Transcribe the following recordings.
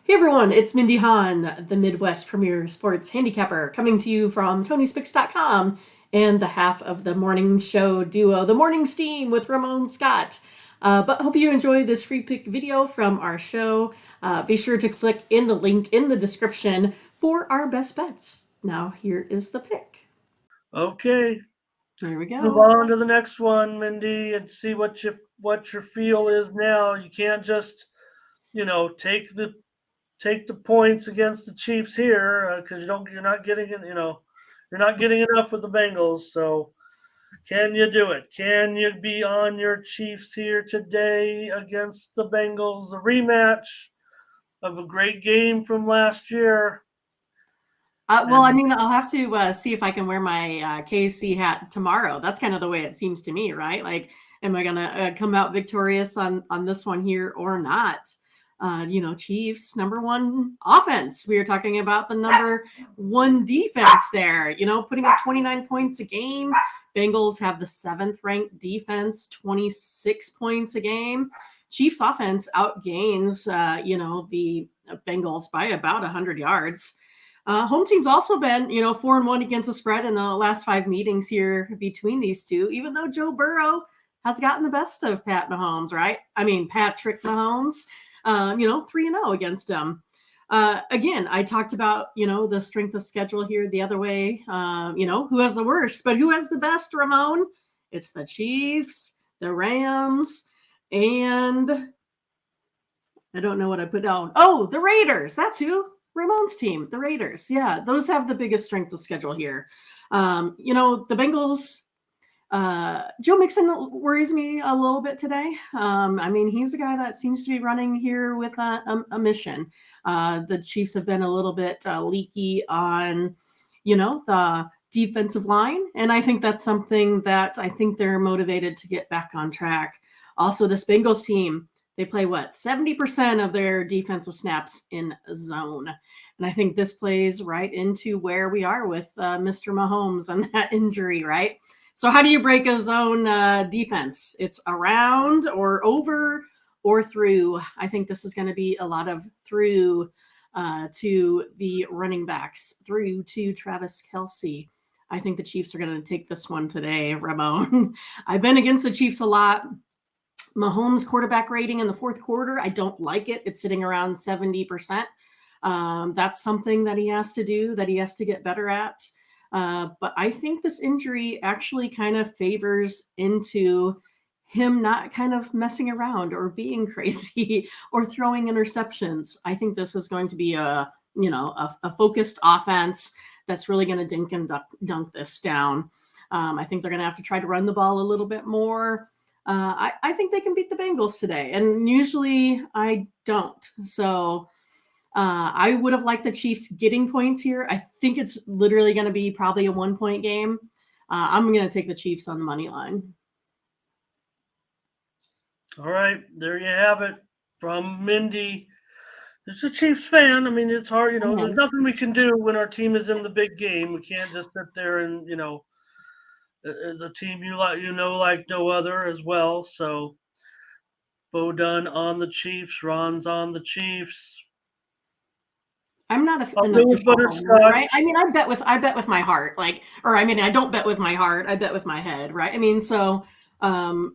Hey everyone, it's Mindy Hahne, the Midwest premier sports handicapper, coming to you from TonySpix.com and the half of the morning show duo, The Morning Steam with Ramon Scott. But hope you enjoy this free pick video from our show. Be sure to click in the link in the description for our best bets. Now here is the pick. Okay, There we move go. on to the next one, Mindy, and see what your feel is now. You can't just, take the points against the Chiefs here because you're not getting it. You're not getting enough with the Bengals. So can you do it? Can you be on your Chiefs here today against the Bengals? The rematch of a great game from last year. I'll have to see if I can wear my KC hat tomorrow. That's kind of the way it seems to me, right? Like, am I gonna come out victorious on this one here or not? Chiefs number one offense. We were talking about the number one defense there. Putting up 29 points a game. Bengals have the 7th ranked defense, 26 points a game. Chiefs offense outgains, the Bengals by about 100 yards. Home team's also been, 4-1 against the spread in the last 5 meetings here between these two, even though Joe Burrow has gotten the best of Pat Mahomes, right? I mean, Patrick Mahomes, 3-0 against him. Again, I talked about, the strength of schedule here the other way. Who has the worst, but who has the best, Ramon? It's the Chiefs, the Rams, and I don't know what I put down. Oh, the Raiders. That's who. Ramon's team, the Raiders. Yeah, those have the biggest strength of schedule here. The Bengals, Joe Mixon worries me a little bit today. He's a guy that seems to be running here with a mission. The Chiefs have been a little bit leaky on, the defensive line. And I think that's something that I think they're motivated to get back on track. Also, this Bengals team, they play 70% of their defensive snaps in zone. And I think this plays right into where we are with Mr. Mahomes and that injury, right? So how do you break a zone defense? It's around or over or through. I think this is going to be a lot of through to the running backs, through to Travis Kelce. I think the Chiefs are going to take this one today, Ramon. I've been against the Chiefs a lot. Mahomes quarterback rating in the fourth quarter, I don't like it. It's sitting around 70%. That's something that he has to do, that he has to get better at. But I think this injury actually kind of favors into him not kind of messing around or being crazy or throwing interceptions. I think this is going to be a focused offense that's really going to dink and dunk this down. I think they're going to have to try to run the ball a little bit more. I think they can beat the Bengals today, and usually I don't. So I would have liked the Chiefs getting points here. I think it's literally going to be probably a 1-point game. I'm going to take the Chiefs on the money line. All right, there you have it from Mindy. It's a Chiefs fan. I mean, it's hard, there's nothing we can do when our team is in the big game. We can't just sit there and, as a team like no other as well. So Bodun on the Chiefs, Ron's on the Chiefs. I'm not an official homer, right? I mean, I bet with my heart, I don't bet with my heart. I bet with my head, right? I mean, so I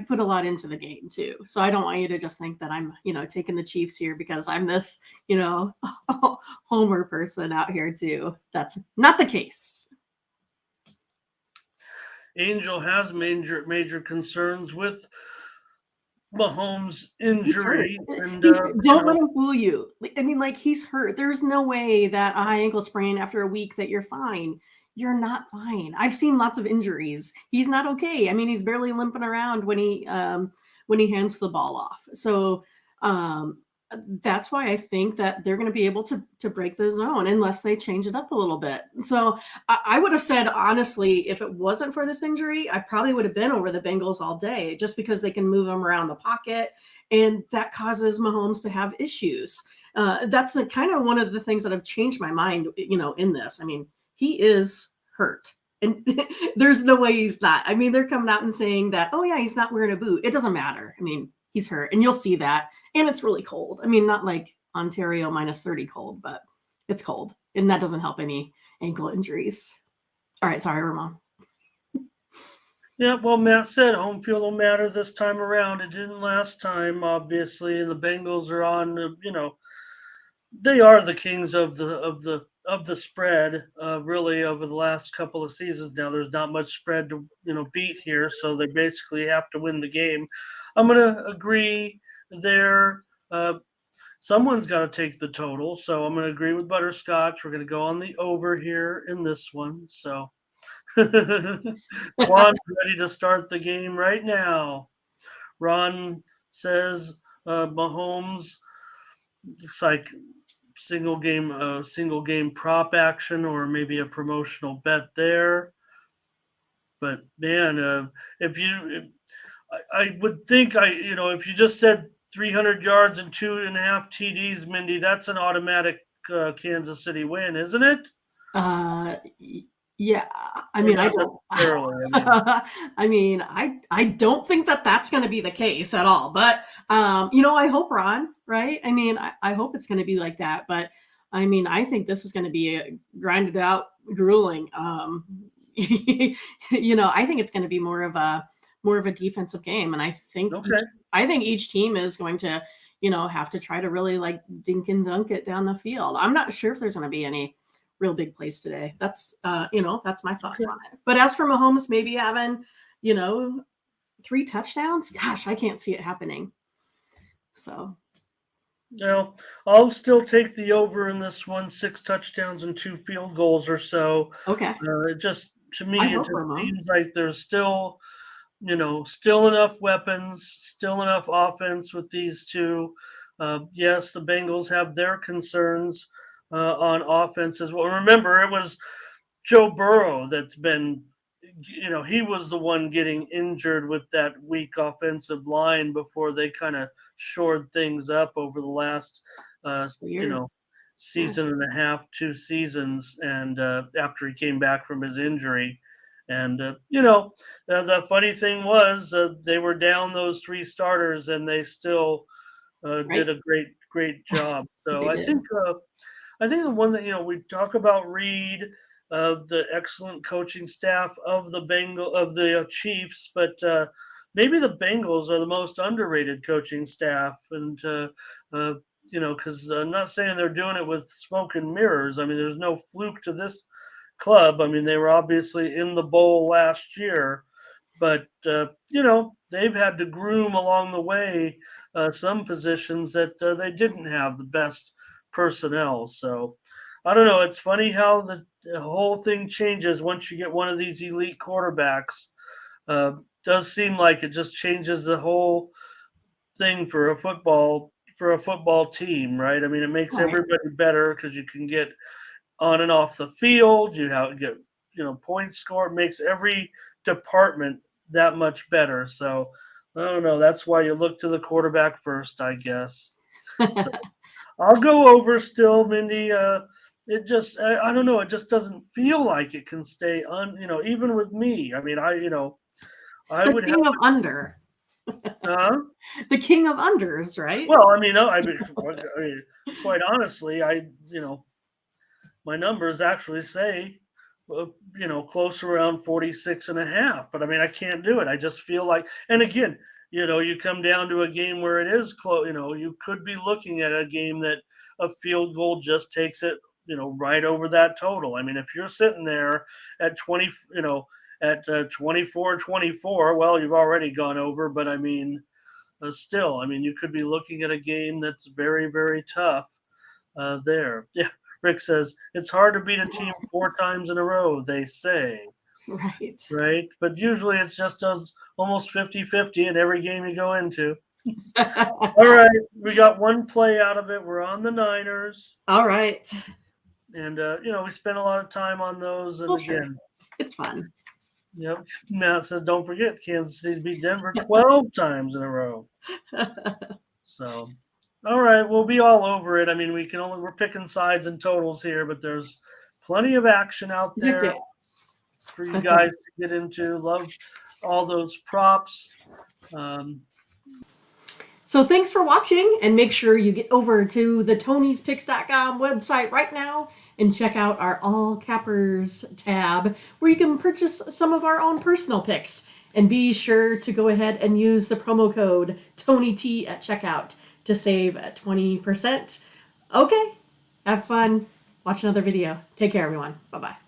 put a lot into the game too. So I don't want you to just think that I'm, taking the Chiefs here because I'm this, homer person out here too. That's not the case. Angel has major concerns with Mahomes' injury. And don't let him fool you. I mean, he's hurt. There's no way that a high ankle sprain after a week that you're fine. You're not fine. I've seen lots of injuries. He's not okay. I mean, he's barely limping around when he hands the ball off. So that's why I think that they're going to be able to break the zone unless they change it up a little bit. So I would have said, honestly, if it wasn't for this injury, I probably would have been over the Bengals all day just because they can move them around the pocket. And that causes Mahomes to have issues. That's kind of one of the things that have changed my mind, in this. I mean, he is hurt. And there's no way he's not. I mean, they're coming out and saying that, oh, yeah, he's not wearing a boot. It doesn't matter. I mean, he's hurt. And you'll see that. and it's really cold. I mean, not like Ontario -30 cold, but it's cold, and that doesn't help any ankle injuries. All right, sorry, Ramon. Yeah, well, Matt said home field will matter this time around. It didn't last time, obviously, and the Bengals are on. They are the kings of the spread. Really, over the last couple of seasons now, there's not much spread to beat here, so they basically have to win the game. I'm gonna agree there. Someone's got to take the total, so I'm gonna agree with Butterscotch. We're gonna go on the over here in this one. So. Juan's ready to start the game right now. Ron says Mahomes looks like single game prop action or maybe a promotional bet there. But man, if you, if, I would think if you just said 300 yards and 2.5 TDs, Mindy, that's an automatic Kansas City win, isn't it? Uh, yeah, I Or mean, I not don't. necessarily. I mean, I mean, I don't think that that's going to be the case at all. But I hope Ron, right? I mean, I hope it's going to be like that. But I mean, I think this is going to be a grinded out, grueling. I think it's going to be more of a defensive game, and okay. I think each team is going to have to try to really like dink and dunk it down the field. I'm not sure if there's going to be any real big plays today. That's my thoughts Okay. on it. But as for Mahomes maybe having, you know, 3 touchdowns, gosh, I can't see it happening. So, Now, I'll still take the over in this one, 6 touchdowns and 2 field goals or so. okay. It just to I me, it hope just Ramon. seems like there's still enough weapons, still enough offense with these two. Yes, the Bengals have their concerns on offense as well. Remember, it was Joe Burrow that's been, he was the one getting injured with that weak offensive line before they kind of shored things up over the last, uh, you know, Years. Yeah. season and a half, 2 seasons, and after he came back from his injury. And, the funny thing was they were down those 3 starters and they still did Right. a great job. So They did. I think the one that we talk about Reed, the excellent coaching staff of the Chiefs, but maybe the Bengals are the most underrated coaching staff, and uh, because I'm not saying they're doing it with smoke and mirrors. I mean, there's no fluke to this club. I mean, they were obviously in the bowl last year, but they've had to groom along the way some positions that they didn't have the best personnel. So I don't know. It's funny how the whole thing changes once you get one of these elite quarterbacks. Does seem like it just changes the whole thing for a football team, right? I mean, it makes Right. everybody better because you can get on and off the field. You have get points scored. Makes every department that much better. So I don't know. That's why you look to the quarterback first, I guess. So I'll go over still, Mindy. It just I don't know. It just doesn't feel like it can stay on. Even with me. I mean, I The would have. king of under. Uh, The king of unders, right? well, I mean, no, I mean, quite honestly, my numbers actually say close around 46 and a half, but I mean, I can't do it. I just feel like, and again, you come down to a game where it is close. You could be looking at a game that a field goal just takes it right over that total. I mean, if you're sitting there at 20 at 24-24, well, you've already gone over, but I mean, still, I mean, you could be looking at a game that's very, very tough there. Yeah, Rick says it's hard to beat a team 4 times in a row, they say, Right. right? But usually it's just almost 50-50 in every game you go into. All right, we got one play out of it. We're on the Niners. All right. And, we spent a lot of time on those. And Well, sure. again, It's fun. yep, Matt says, don't forget, Kansas City's beat Denver 12 times in a row. So, all right, we'll be all over it. I mean, we're picking sides and totals here, but there's plenty of action out Heck there yeah. for you Okay. guys to get into. Love all those props. Um, So thanks for watching, and make sure you get over to the Tony'sPicks.com website right now and check out our All Cappers tab where you can purchase some of our own personal picks. And be sure to go ahead and use the promo code TonyT at checkout to save 20%. Okay, have fun. Watch another video. Take care, everyone. Bye-bye.